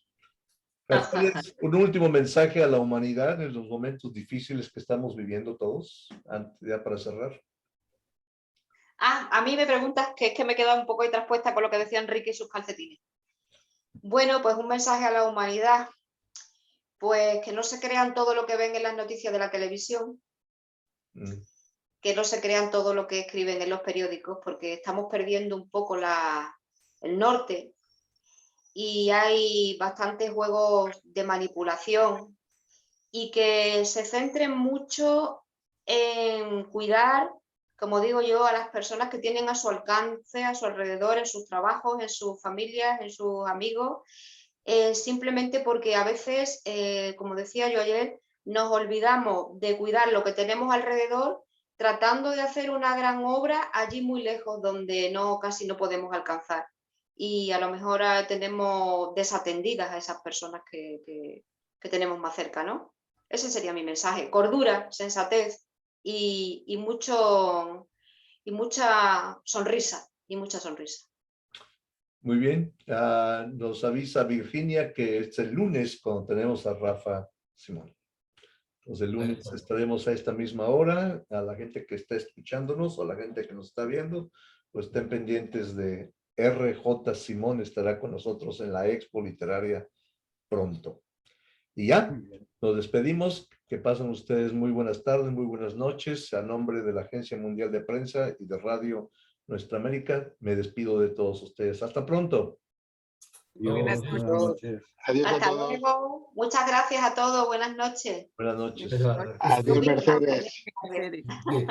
Mercedes, un último mensaje a la humanidad en los momentos difíciles que estamos viviendo todos, ya para cerrar. A mí me preguntas que es que me he quedado un poco ahí traspuesta con lo que decía Enrique y sus calcetines. Bueno, pues un mensaje a la humanidad, pues que no se crean todo lo que ven en las noticias de la televisión, que no se crean todo lo que escriben en los periódicos, porque estamos perdiendo un poco el norte y hay bastantes juegos de manipulación, y que se centren mucho en cuidar, como digo yo, a las personas que tienen a su alcance, a su alrededor, en sus trabajos, en sus familias, en sus amigos, simplemente porque a veces, como decía yo ayer, nos olvidamos de cuidar lo que tenemos alrededor, tratando de hacer una gran obra allí muy lejos, donde casi no podemos alcanzar. Y a lo mejor tenemos desatendidas a esas personas que tenemos más cerca, ¿no? Ese sería mi mensaje. Cordura, sensatez y mucha sonrisa. Muy bien. Nos avisa Virginia que es el lunes cuando tenemos a Rafa Simón. Entonces el lunes estaremos a esta misma hora. A la gente que está escuchándonos o a la gente que nos está viendo, pues estén pendientes de RJ Simón, estará con nosotros en la Expo Literaria pronto. Y ya, nos despedimos. Que pasen ustedes muy buenas tardes, muy buenas noches. A nombre de la Agencia Mundial de Prensa y de Radio Nuestra América, me despido de todos ustedes. Hasta pronto. Buenas Buenas noches. noches. Adiós a Hasta todos. luego. Muchas gracias a todos. Buenas noches. Buenas noches. Adiós, Mercedes. Mercedes. Bien.